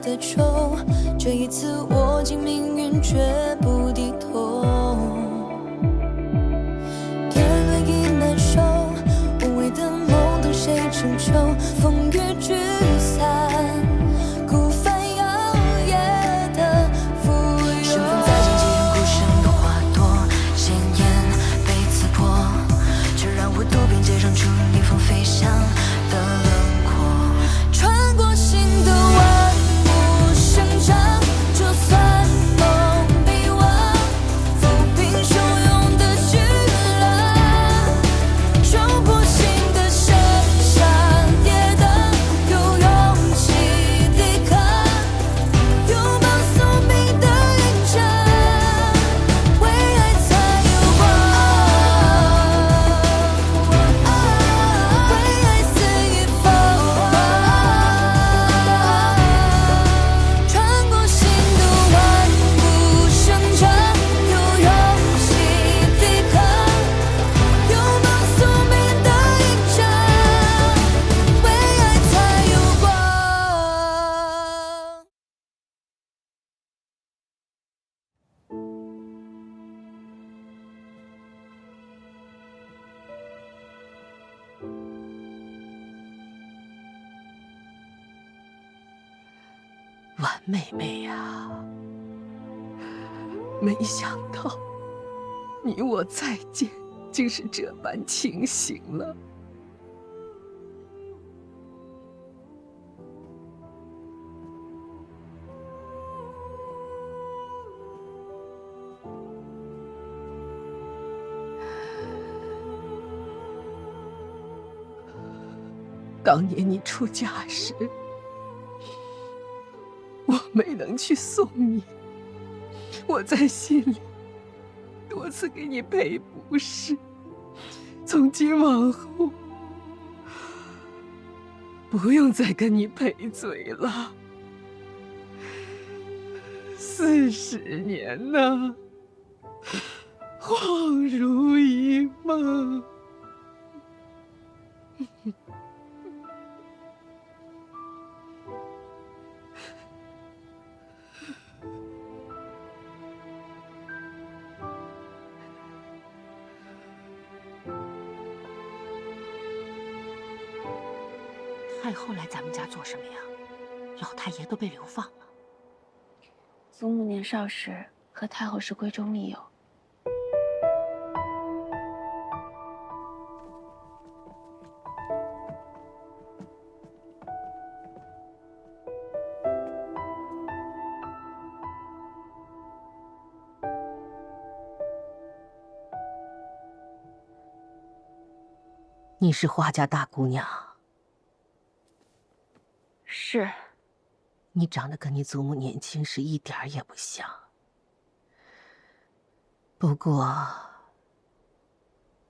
的愁，这一次握紧命运绝不低头。天黑已难受，无谓的梦等谁成就？风雨聚散，孤帆摇曳的浮游。身份在荆棘人孤身的花朵，鲜艳被刺破，却让我渡边界上出逆风飞翔的轮廓。穿过心的万物生长，就算梦被忘，抚平汹涌的巨浪，冲破心的深山跌宕，有勇气抵抗，拥抱宿命的印章，为爱才有光，为爱肆意疯，穿过心的万物生长，有勇气抵抗，拥抱宿命的印章，为爱才有光。婉妹妹呀，没想到你我再见，竟是这般情形了。当年你出嫁时，我没能去送你，我在心里多次给你赔不是。从今往后，不用再跟你赔罪了。40年呐，恍如一梦。太后来咱们家做什么呀？老太爷都被流放了。祖母年少时和太后是闺中密友，你是花家大姑娘，是。你长得跟你祖母年轻时一点儿也不像。不过，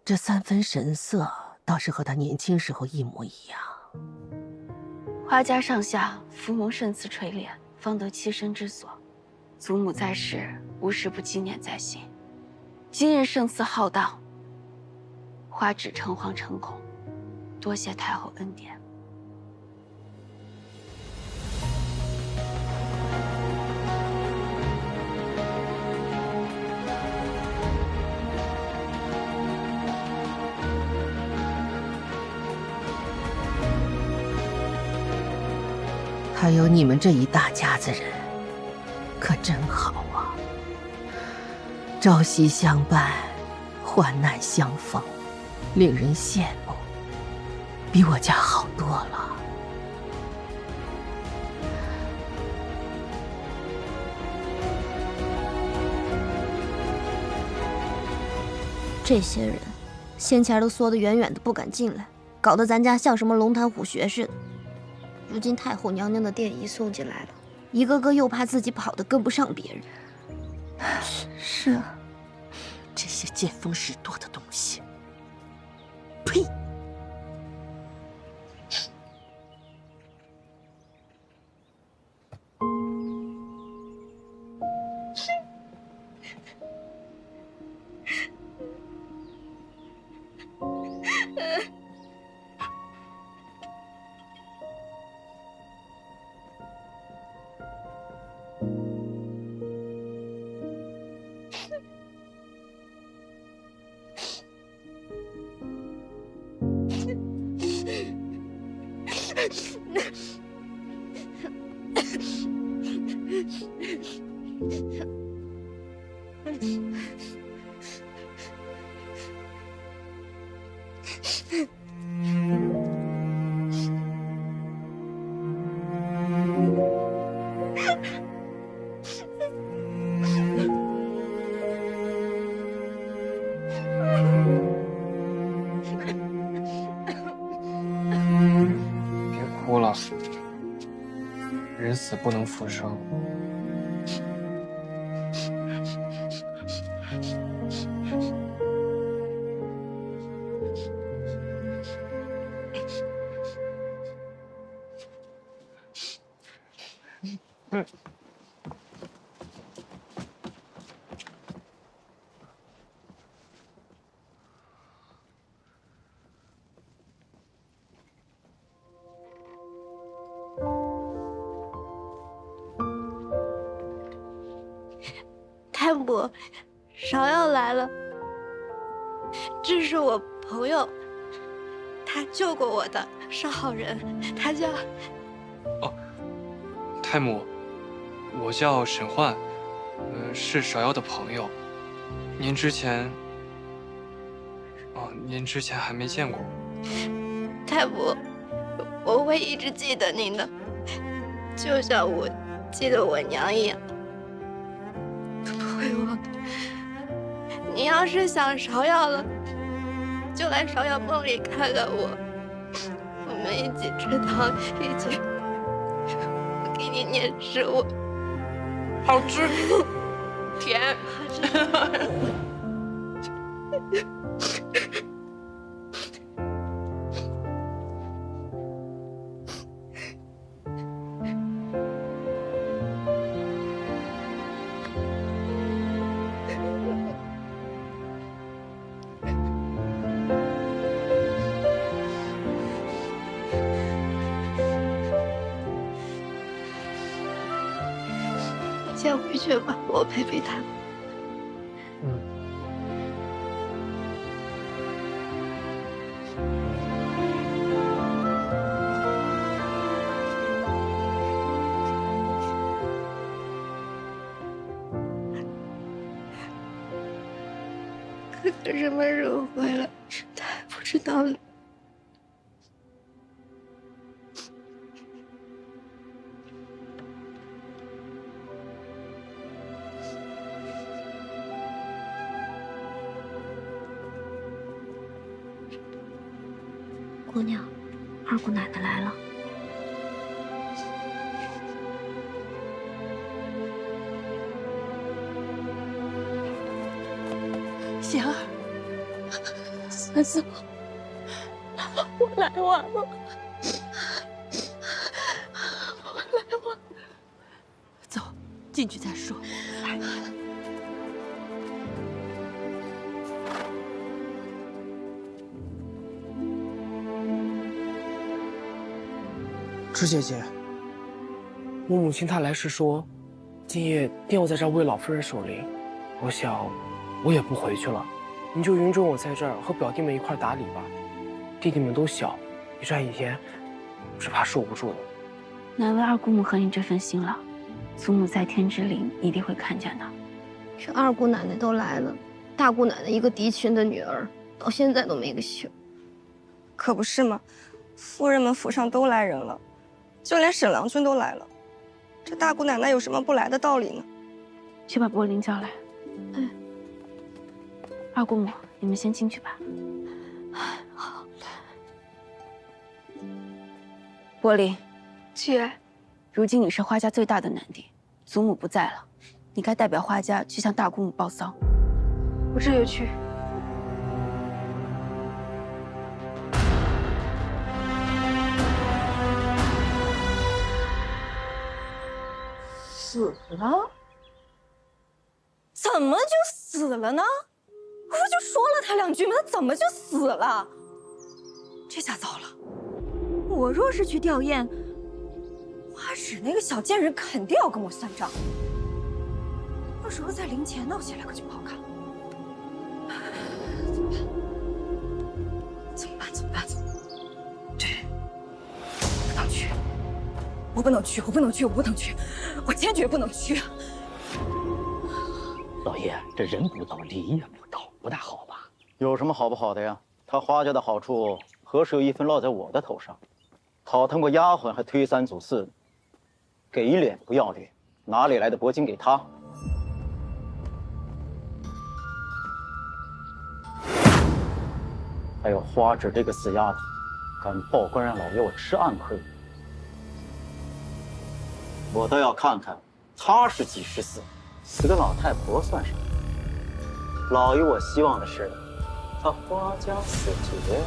这3分神色倒是和她年轻时候一模一样。花家上下福蒙甚赐垂怜，方得栖身之所。祖母在世，无时不纪念在心。今日胜似浩荡，花只诚惶诚恐，多谢太后恩典。还有你们这一大家子人，可真好啊！朝夕相伴，患难相逢，令人羡慕，比我家好多了。这些人，先前都缩得远远的，不敢进来，搞得咱家像什么龙潭虎穴似的。如今太后娘娘的殿仪送进来了，一个个又怕自己跑得跟不上别人。是啊，这些见风使舵的东西，呸！别哭了，人死不能复生。太伯，芍药来了。这是我朋友，他救过我的，是好人，他叫……太母，我叫沈焕，是芍药的朋友。您之前还没见过我。太伯，我会一直记得您的，就像我记得我娘一样。不会忘的。你要是想芍药了，就来芍药梦里看看我，我们一起吃糖，一起我给你念诗，我好吃，甜。先回去吧，我陪陪他。哥哥什么时候回来，他还不知道呢。姑娘，二姑奶奶来了。贤儿，三嫂，我来晚了，我来晚了。走，进去再说。芝姐姐，我母亲她来时说，今夜定要在这儿为老夫人守灵。我想，我也不回去了，你就允准我在这儿和表弟们一块打理吧。弟弟们都小，一转一天，只怕受不住的。难为二姑母和你这份心了，祖母在天之灵一定会看见的。这二姑奶奶都来了，大姑奶奶一个嫡亲的女儿，到现在都没个信。可不是嘛，夫人们府上都来人了。就连沈郎君都来了，这大姑奶奶有什么不来的道理呢？去把柏林叫来。二姑母，你们先进去吧。好。柏林，姐，如今你是花家最大的男丁，祖母不在了，你该代表花家去向大姑母报丧。我这就去。死了？怎么就死了呢？我不就说了他两句吗？他怎么就死了？这下糟了！我若是去吊唁，花史那个小贱人肯定要跟我算账。到时候在灵前闹起来，可就不好看了。怎么办？对，不能去！我不能去！我坚决不能去！老爷，这人不到，礼也不到，不大好吧？有什么好不好的呀？他花家的好处，何时有一分落在我的头上？讨他个丫鬟还推三阻四的，给脸不要脸，哪里来的铂金给他？还有花芷这个死丫头，敢报官让老爷我吃暗亏，我倒要看看她是几时死，死个老太婆算什么？老爷我希望的是，她花家死绝。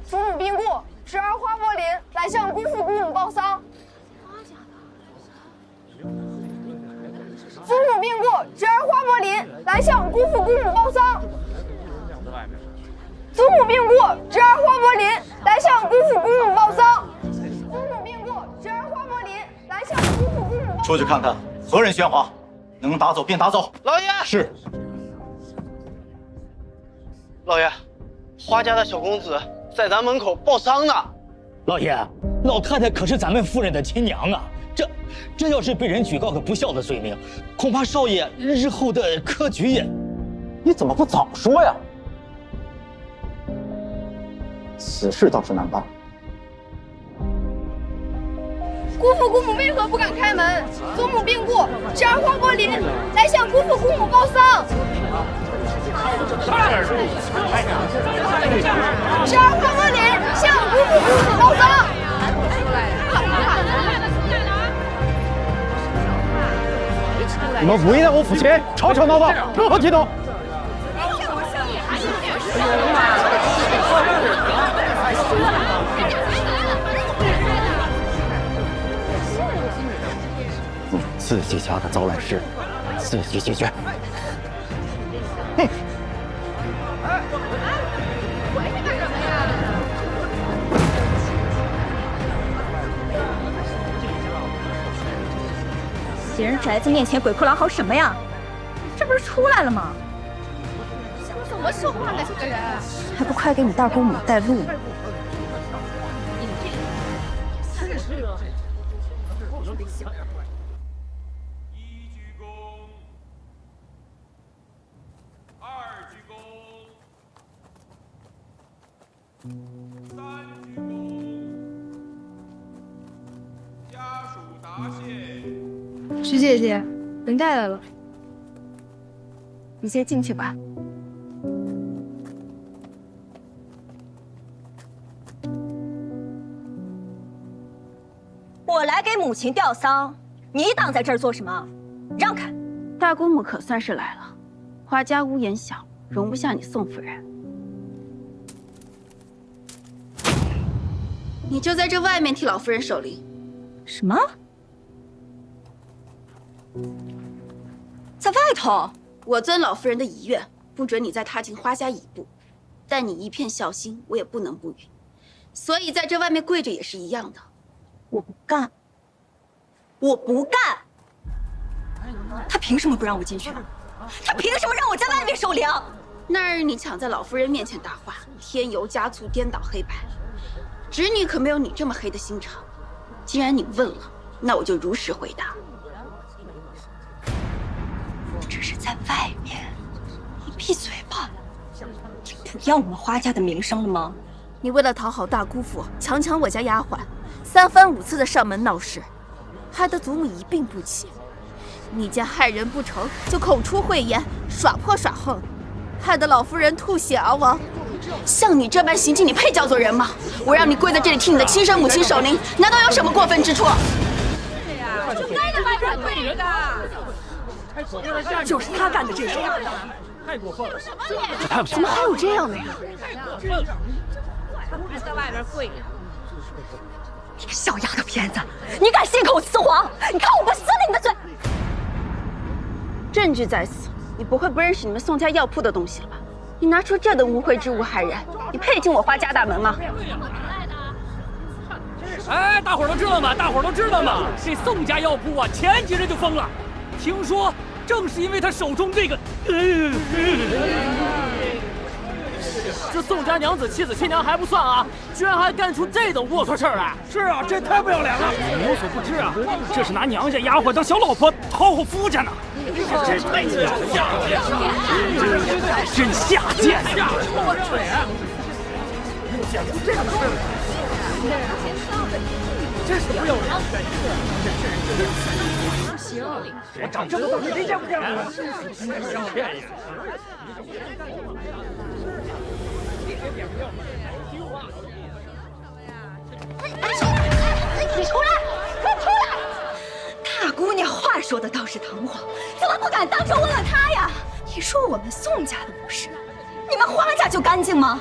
祖母病故，侄儿花柏林来向姑父姑母报丧。祖母病故，侄儿花柏林来向姑父姑母报丧。祖母病故，侄儿花柏林来向姑父姑母报丧。祖母病故，侄儿花柏林来向姑父姑母报丧。出去看看何人喧哗，能打走便打走。老爷，是。老爷，花家的小公子在咱门口报丧呢。老爷，老太太可是咱们夫人的亲娘啊，这要是被人举告个不孝的罪名，恐怕少爷日后的科举也……你怎么不早说呀？此事倒是难办。姑父姑母为何不敢开门？祖母病故，侄儿花柏林来向姑父姑母报丧。侄儿花柏林向姑父姑母报丧。你们故意在我府前吵吵闹闹，任何提动。自己家的糟烂事，自己解决。哼！回去干什么呀？别人宅子面前鬼哭狼嚎什么呀？这不是出来了吗？怎么说话呢？这个人还不快给你大姑母带路呢？徐姐姐，人带来了，你先进去吧。我来给母亲吊丧，你挡在这儿做什么？让开！大姑母可算是来了，花家屋檐小，容不下你宋夫人。你就在这外面替老夫人守灵。什么？在外头？我遵老夫人的遗愿，不准你再踏进花家一步。但你一片孝心，我也不能不允。所以在这外面跪着也是一样的。我不干！我不干！他凭什么不让我进去？他凭什么让我在外面守灵？那日你抢在老夫人面前大话，添油加醋，颠倒黑白。侄女可没有你这么黑的心肠。既然你问了，那我就如实回答。这是在外面，你闭嘴吧！你不要我们花家的名声了吗？你为了讨好大姑父，强抢我家丫鬟，3番5次的上门闹事，害得祖母一病不起。你见害人不成就口出秽言，耍泼耍横，害得老夫人吐血而亡。像你这般行径，你配叫做人吗？我让你跪在这里替你的亲生母亲守灵，难道有什么过分之处？是呀，就该在外面跪着的。就是他干的这事，太过分了！这太不像话了！怎么还有这样的呀？还在外边跪着。你个小丫头片子，你敢信口雌黄？你看我不撕了你的嘴！证据在此，你不会不认识你们宋家药铺的东西了吧？你拿出这等污秽之物害人，你配进我花家大门吗？哎，大伙儿都知道吗？大伙儿都知道吗？这宋家药铺啊，前几日就封了。听说正是因为他手中这个……这宋家娘子妻子亲娘还不算啊，居然还干出这等龌龊事儿来！是啊，这太不要脸了！你有所不知啊，这是拿娘家丫鬟当小老婆讨好夫家呢！真下贱！讲出这种事来，真是不要脸！不行，我长这么大没见过这样的。骗人！你出来！快出来！大姑娘话说的倒是堂皇，怎么不敢当众问问她呀？你说我们宋家的不是，你们花家就干净吗？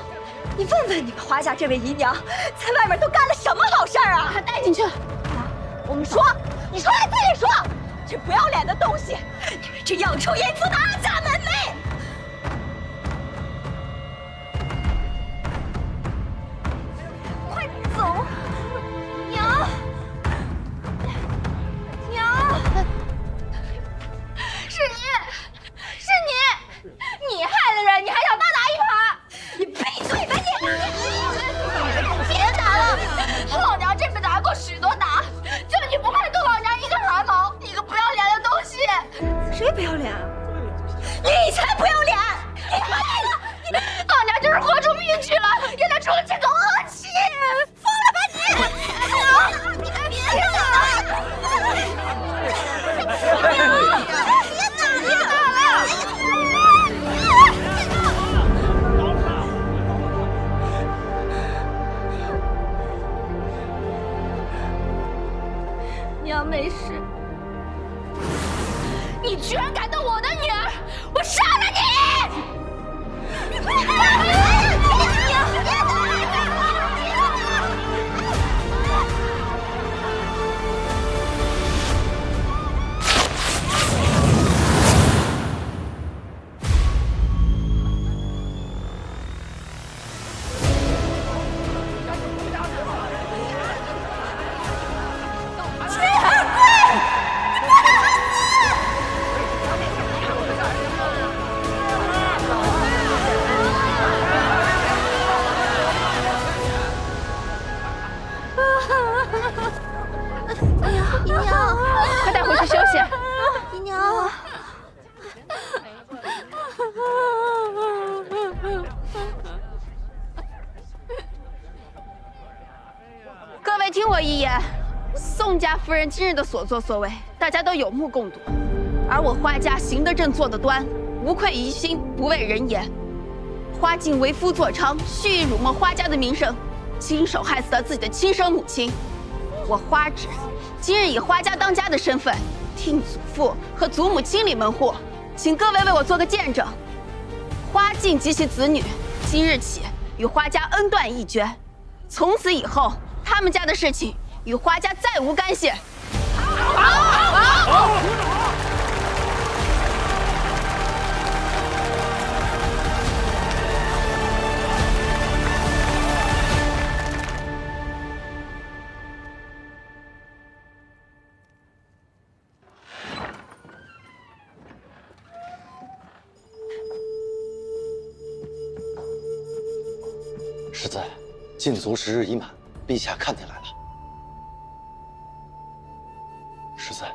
你问问你们花家这位姨娘，在外面都干了什么好事儿啊？把她带进去。我们说，你出来自己说！这不要脸的东西，你们这养出淫妇的阿家门楣！快走！娘，娘，是你害了人，你还想大打一耙？你闭嘴吧你！别打了，老娘这辈子挨过许多打，就你不配动老娘一根汗毛！你个不要脸的东西！谁不要脸？你才不要脸！你妈的！老娘就是豁出命去了，也得出了这口恶气！疯了吧你！你别打了！别打了！娘没事。你居然敢动我的女儿，我杀了你！你快带回去休息。姨娘，各位听我一言，宋家夫人今日的所作所为，大家都有目共睹。而我花家行得正，坐得端，无愧于心，不畏人言。花竟为夫作伥，蓄意辱没花家的名声，亲手害死了自己的亲生母亲。我花芷今日以花家当家的身份，替祖父和祖母清理门户，请各位为我做个见证。花静及其子女今日起与花家恩断义绝，从此以后他们家的事情与花家再无干系。好。实在，禁足10日已满，陛下看见来了。实在，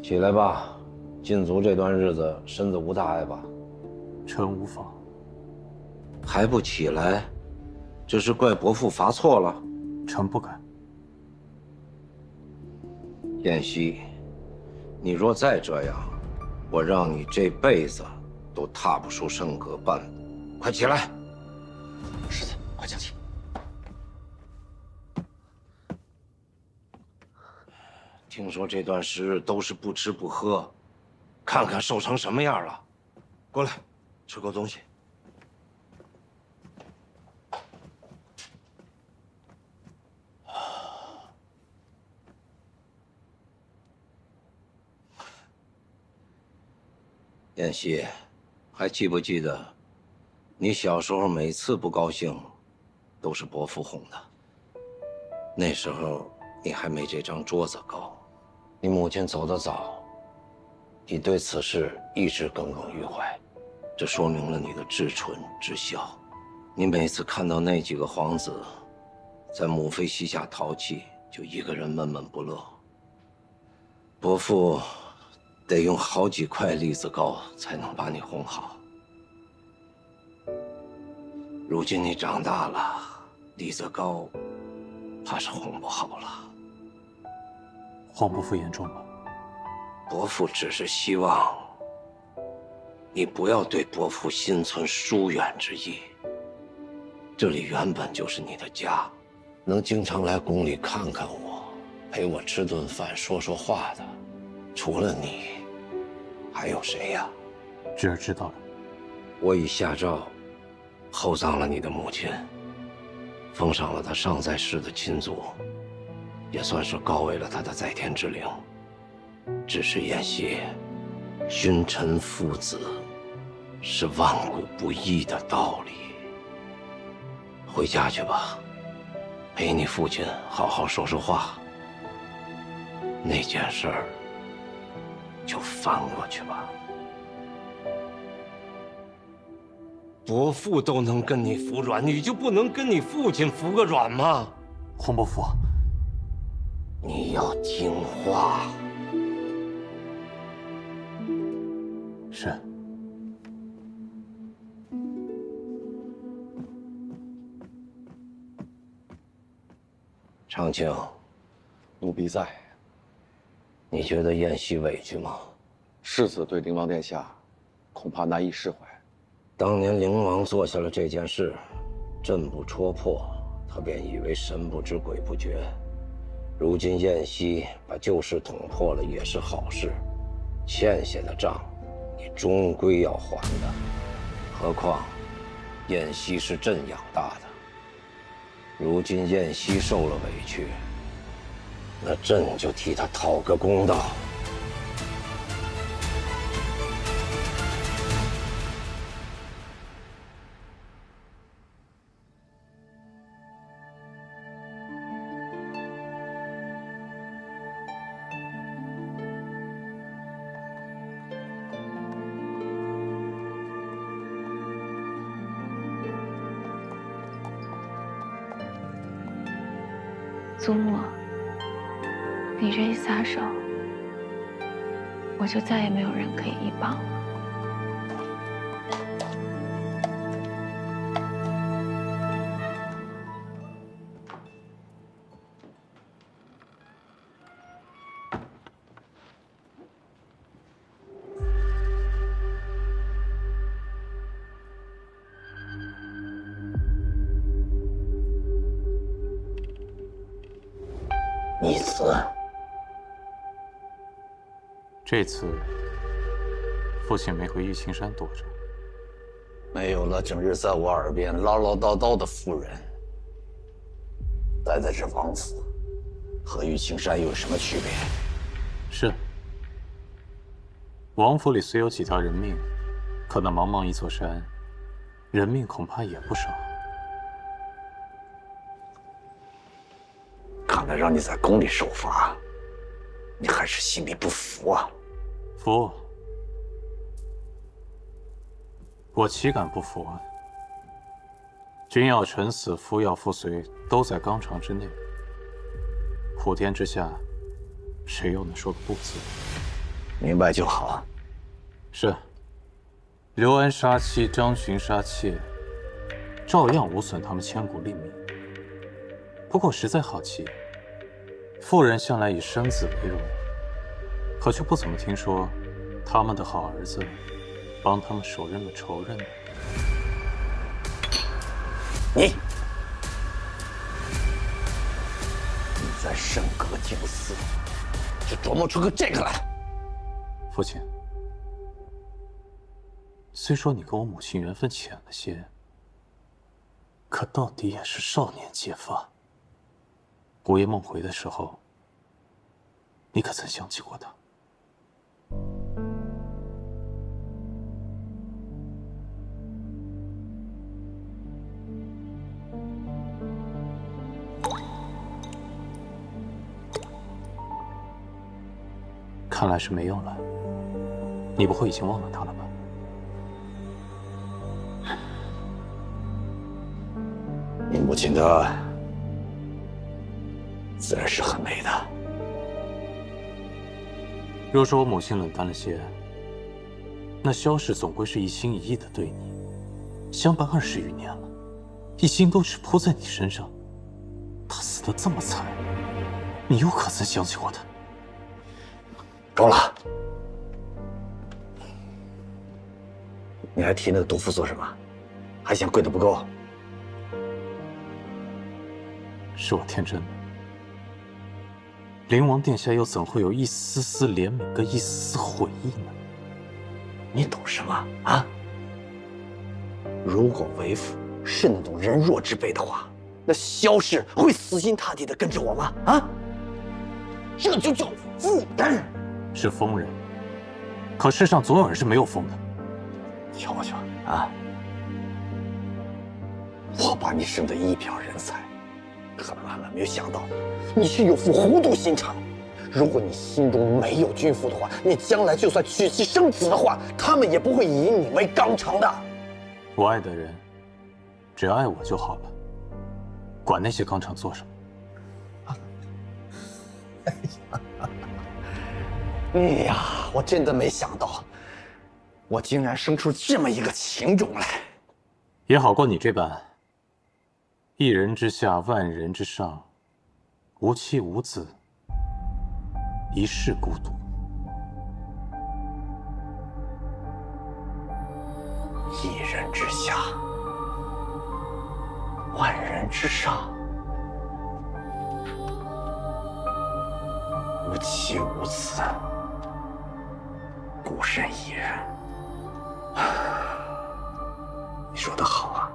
起来吧，禁足这段日子身子无大碍吧？臣无妨。还不起来，这是怪伯父罚错了？臣不敢。燕西，你若再这样，我让你这辈子都踏不出圣阁半步！快起来！世子，快请起。听说这段时日都是不吃不喝，看看瘦成什么样了。过来，吃口东西。燕西，还记不记得，你小时候每次不高兴，都是伯父哄的。那时候你还没这张桌子高，你母亲走得早，你对此事一直耿耿于怀，这说明了你的至纯至孝。你每次看到那几个皇子在母妃膝下淘气，就一个人闷闷不乐。伯父得用好几块栗子糕才能把你哄好。如今你长大了，栗子糕怕是哄不好了。皇伯父言重了。伯父只是希望你不要对伯父心存疏远之意。这里原本就是你的家，能经常来宫里看看我，陪我吃顿饭、说说话的，除了你，还有谁呀？侄儿知道了。我已下诏厚葬了你的母亲，封赏了她尚在世的亲族，也算是告慰了她的在天之灵。只是妍希，君臣父子是万古不易的道理。回家去吧，陪你父亲好好说说话。那件事儿就翻过去吧。伯父都能跟你服软，你就不能跟你父亲服个软吗？皇伯父，你要听话。是。长青，奴婢在。你觉得燕西委屈吗？世子对灵王殿下，恐怕难以释怀。当年灵王做下了这件事，朕不戳破，他便以为神不知鬼不觉。如今燕西把旧事捅破了，也是好事。欠下的账，你终归要还的。何况，燕西是朕养大的。如今燕西受了委屈，那朕就替他讨个公道。祖母，你这一撒手，我就再也没有人可以依傍了。逆子，这次父亲没回玉青山躲着，没有了整日在我耳边唠唠叨叨的妇人，待在这王府，和玉青山有什么区别？是，王府里虽有几条人命，可那茫茫一座山，人命恐怕也不少。看来让你在宫里受罚，你还是心里不服啊？服。我岂敢不服啊？君要臣死，夫要妇随，都在纲常之内。普天之下，谁又能说个不字？明白就好。是。刘安杀妻，张巡杀妾，照样无损他们千古立命。不过实在好奇，妇人向来以生子为荣，可却不怎么听说他们的好儿子帮他们手刃了仇人呢。你在圣阁静思，就琢磨出个这个来？父亲，虽说你跟我母亲缘分浅了些，可到底也是少年结发。午夜梦回的时候，你可曾想起过他？看来是没有了。你不会已经忘了他了吧？你母亲的自然是很美的。若说我母亲冷淡了些，那萧氏总归是一心一意的对你，相伴20余年了，一心都只扑在你身上。她死得这么惨，你又可曾想起过她？够了！你还提那个毒妇做什么？还嫌贵的不够？是我天真了。灵王殿下又怎会有一丝丝怜悯跟一丝丝悔意呢？你懂什么啊？如果为父是那种人弱之辈的话，那萧氏会死心塌地的跟着我吗？啊？这就叫负担。是疯人，可世上总有人是没有疯的。瞧瞧啊，我把你生得一表人才，可万万没有想到，你却有副糊涂心肠。如果你心中没有君父的话，你将来就算娶妻生子的话，他们也不会以你为纲常的。我爱的人，只要爱我就好了，管那些纲常做什么？哎呀，我真的没想到，我竟然生出这么一个情种来。也好过你这般，一人之下，万人之上，无妻无子，一世孤独。一人之下，万人之上，无妻无子，孤身一人。你说得好啊，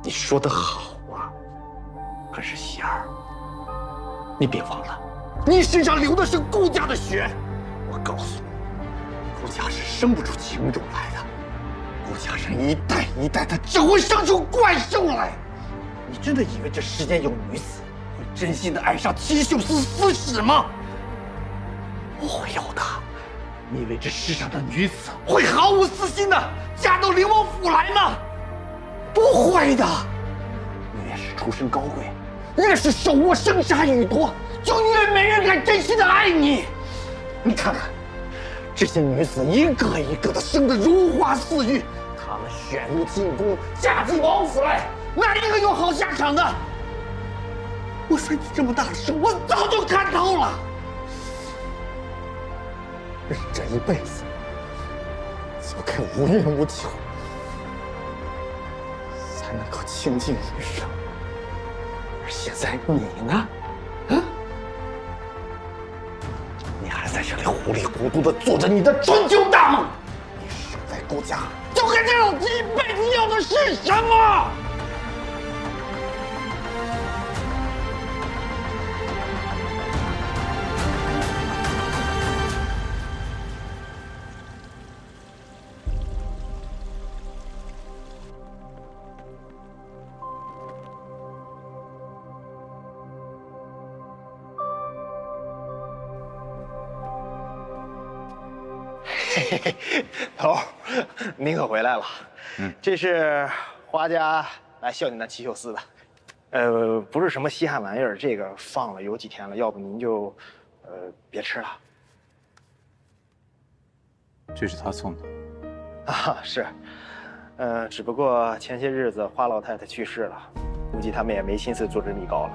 你说得好啊。可是喜儿，你别忘了，你身上流的是顾家的血。我告诉你，顾家是生不出情种来的。顾家人一代一代的只会生出怪兽来。你真的以为这世间有女子会真心的爱上齐秀斯私使吗？不会有的。你以为这世上的女子会毫无私心的嫁到灵王府来吗？不会的。你越是出身高贵，越是手握生杀予夺，就越没人敢真心的爱你。你看看，这些女子一个一个的生得如花似玉，她们选入进宫，嫁进王府来，哪一个有好下场的？我说你这么大的事，我早就看透了。人这一辈子就该无欲无求，才能够清静一生。而现在你呢？啊？你还在这里糊里糊涂的做着你的春秋大梦。你生在顾家，就该知道这一辈子要的是什么。嘿嘿，头儿，您可回来了。这是花家来孝敬咱齐秀斯的。不是什么稀罕玩意儿，这个放了有几天了，要不您就，别吃了。这是他送的。啊，是。只不过前些日子花老太太去世了，估计他们也没心思做这米糕了。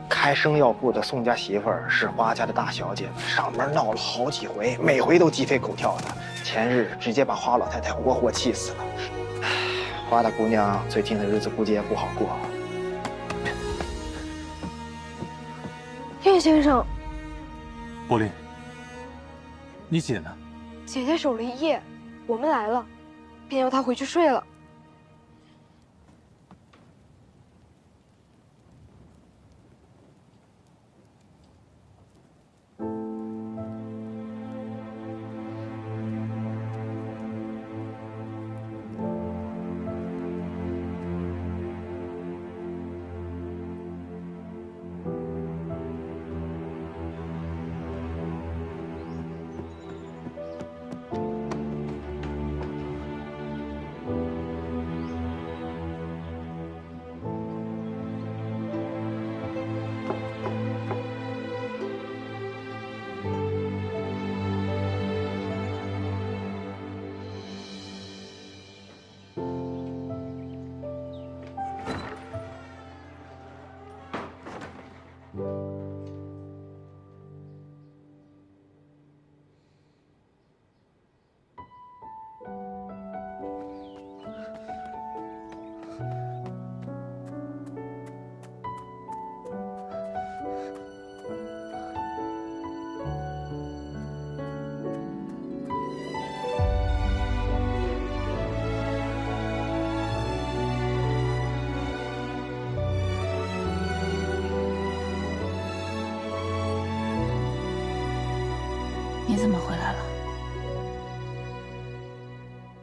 开生药铺的宋家媳妇儿是花家的大小姐，上门闹了好几回，每回都鸡飞狗跳的。前日直接把花老太太活活气死了。花大姑娘最近的日子估计也不好过。叶先生，波丽，你姐呢？姐姐守了一夜，我们来了，便要她回去睡了。你怎么回来了？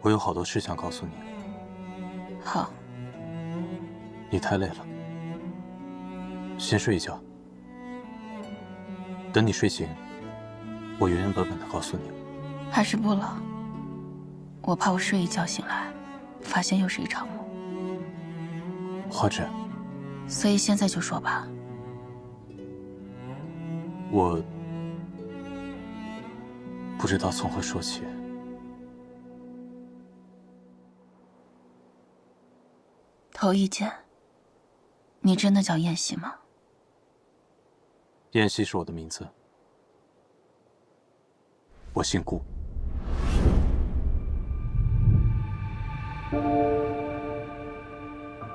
我有好多事想告诉你。好。你太累了，先睡一觉。等你睡醒，我原原本本的告诉你。还是不了。我怕我睡一觉醒来，发现又是一场梦。花枝。所以现在就说吧。我不知道从何说起。头一件，你真的叫燕西吗？燕西是我的名字，我姓顾。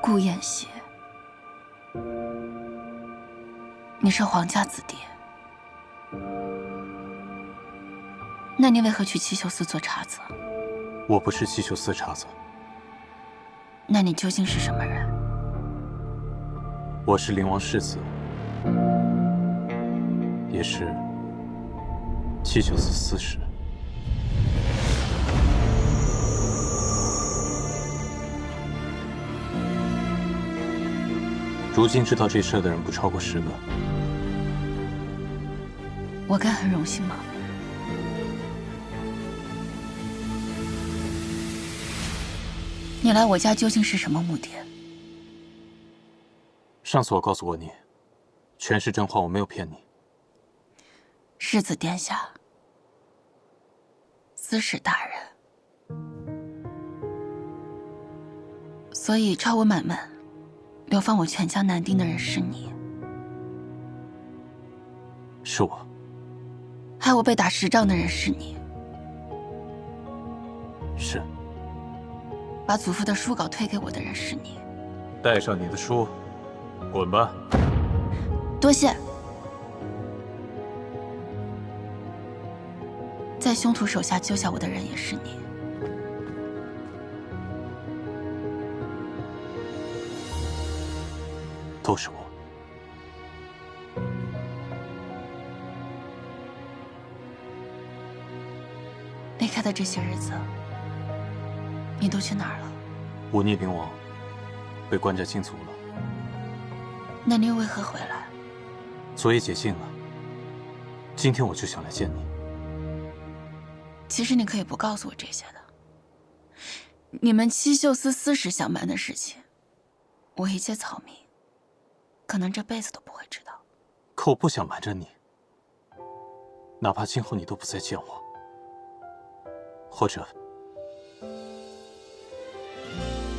顾燕西，你是皇家子弟，那你为何去七秀司做茶子？我不是七秀司茶子。那你究竟是什么人？我是灵王世子，也是七秀司司使。如今知道这事的人不超过10个。我该很荣幸吗？你来我家究竟是什么目的？上次我告诉过你，全是真话，我没有骗你。世子殿下，司使大人，所以抄我满门，流放我全家男丁的人是你。是我。害我被打10杖的人是你。是。把祖父的书稿推给我的人是你。带上你的书，滚吧。多谢。在凶徒手下救下我的人也是你。都是我。离开的这些日子，你都去哪儿了？忤逆灵王，被关在禁足了。那你又为何回来？昨夜解禁了，今天我就想来见你。其实你可以不告诉我这些的。你们七秀司司使想瞒的事情，我一介草民，可能这辈子都不会知道。可我不想瞒着你，哪怕今后你都不再见我，或者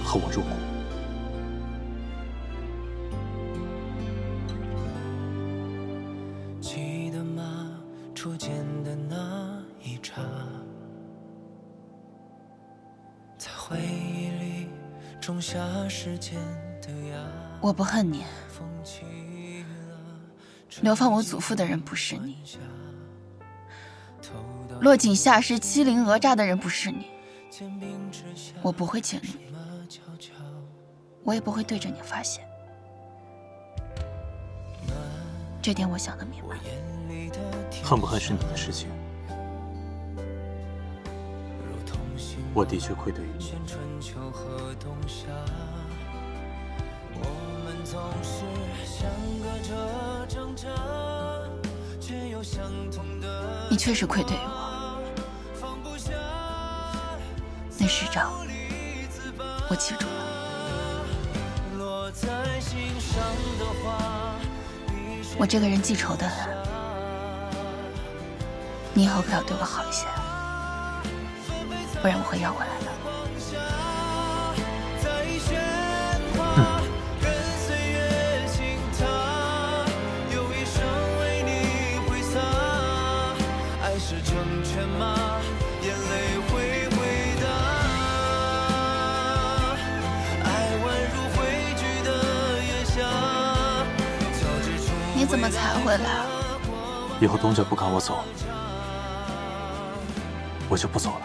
和我入股。记得吗？初见的那一刹，在回忆里种下时间的芽。我不恨你，流放我祖父的人不是你，落井下石、欺凌讹诈的人不是你。我不会迁怒你，我也不会对着你发泄，这点我想得明白。恨不恨是你的事情，我的确愧对于你。你确实愧对于我，那10杖我记住了。我这个人记仇的很，你以后可要对我好一些，不然我会要回来的。你怎么才回来啊？以后东家不赶我走，我就不走了。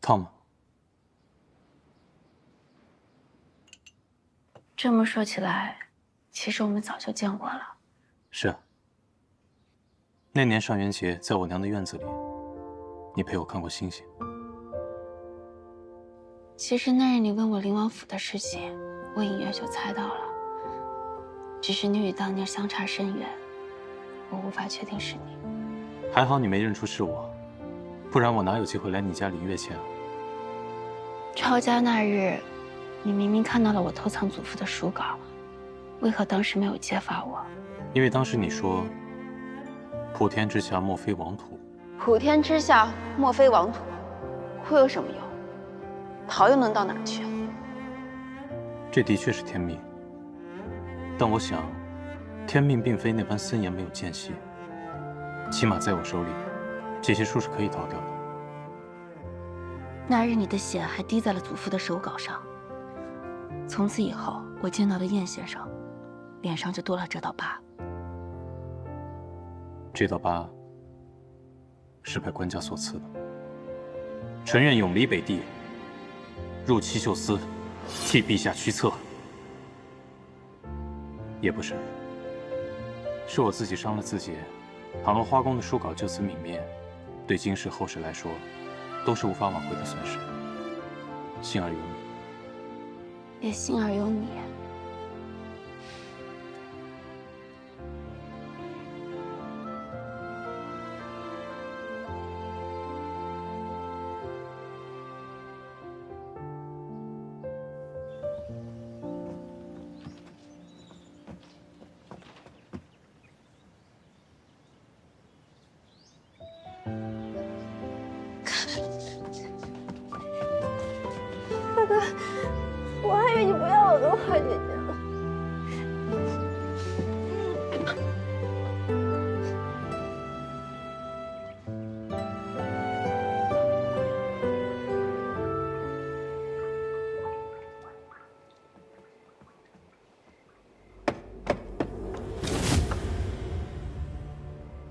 Tom。这么说起来，其实我们早就见过了。是啊。那年上元节，在我娘的院子里，你陪我看过星星。其实那日你问我灵王府的事情，我隐约就猜到了，只是你与当年相差甚远，我无法确定是你。还好你没认出是我，不然我哪有机会来你家领月钱啊？抄家那日，你明明看到了我偷藏祖父的书稿，为何当时没有揭发我？因为当时你说，普天之下莫非王土。普天之下莫非王土，哭有什么用？逃又能到哪儿去？这的确是天命，但我想，天命并非那般森严没有间隙。起码在我手里，这些书是可以逃掉的。那日你的血还滴在了祖父的手稿上。从此以后，我见到的燕先生，脸上就多了这道疤。这道疤是拜官家所赐的。臣愿永离北地，入七秀司，替陛下驱策。也不是，是我自己伤了自己。倘若花宫的书稿就此泯灭，对京师后世来说，都是无法挽回的损失。幸而有你，也幸而有你。大哥，我还以为你不要我的花姐姐了。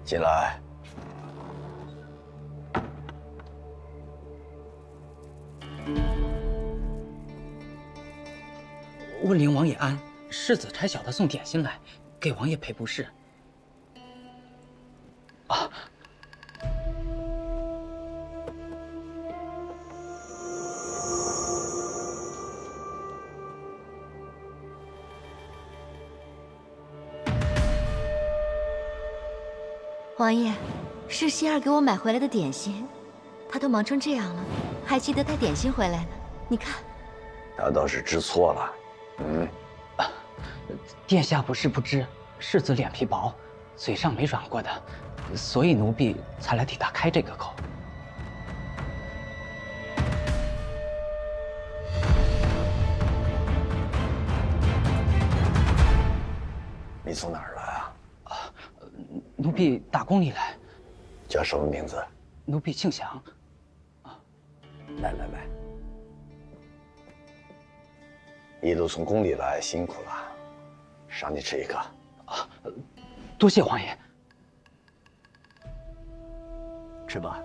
进来。问灵王爷安，世子差小的送点心来，给王爷赔不是。啊，王爷，是希儿给我买回来的点心，他都忙成这样了，还记得带点心回来呢。你看，他倒是知错了。殿下不是不知，世子脸皮薄，嘴上没软过的，所以奴婢才来替他开这个口。你从哪儿来啊？奴婢打宫里来。叫什么名字？奴婢姓祥。来，一路从宫里来，辛苦了，赏你吃一个。多谢王爷。吃吧。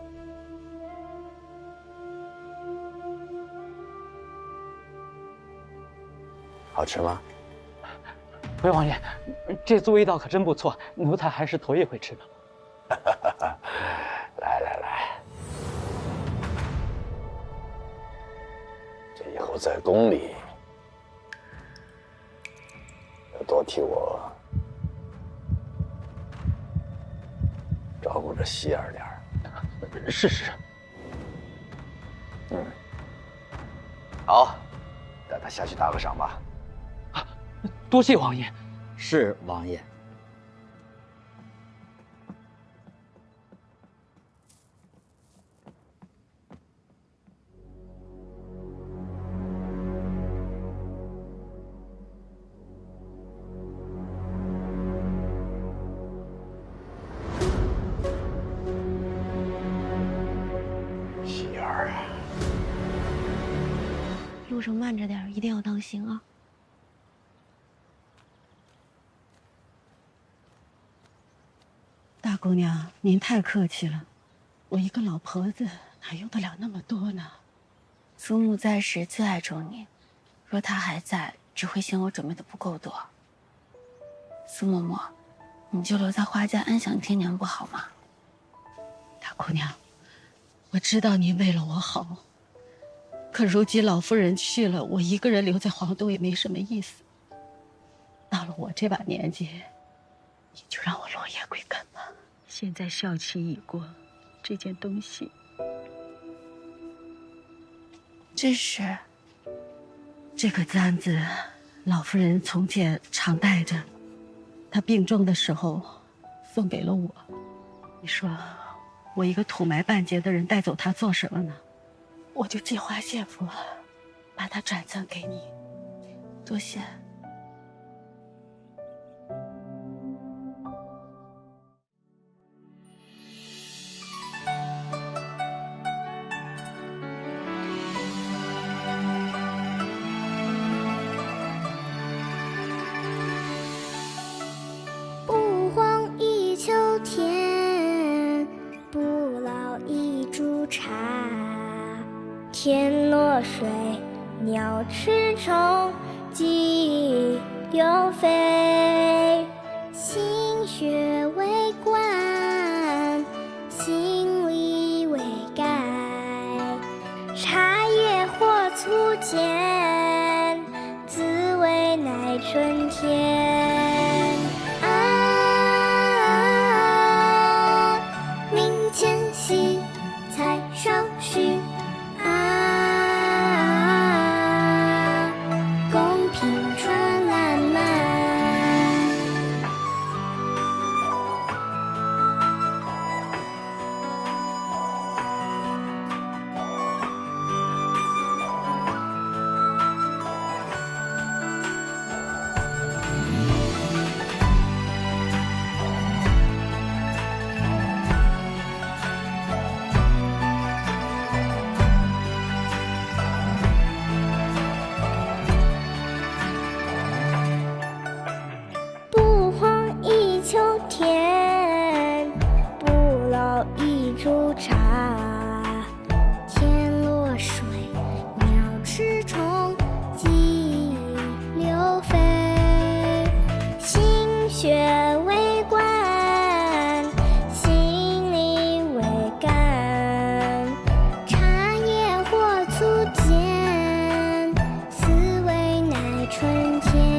好吃吗？回王爷，这滋味道可真不错，奴才还是头一回吃呢。来，这以后在宫里要多替我照顾着希儿点儿。是。好，带他下去打个赏吧。多谢王爷。是王爷。希儿，路上慢着点，一定要当心啊。大姑娘，您太客气了，我一个老婆子哪用得了那么多呢？祖母在时最爱周宁，若她还在，只会嫌我准备的不够多。苏嬷嬷，你就留在花家安享天年不好吗？大姑娘，我知道你为了我好，可如今老夫人去了，我一个人留在皇都也没什么意思。到了我这把年纪，你就让我落叶归根吧。现在孝期已过，这件东西，这个簪子，老夫人从前常戴着，她病重的时候送给了我。你说，我一个土埋半截的人带走它做什么呢？我就借花献佛，把它转赠给你。多谢。不荒一秋天，不老一株茶。天落水，鸟吃虫，鸡又飞。心血为冠，心力为盖。茶叶或粗浅，滋味乃春天。明前夕，菜少许。公平传烂漫。不荒一秋天，不老一株茶。天落水，鸟吃虫，鸡流飞。心血为冠，心力为干。茶叶或粗浅，滋味乃春天。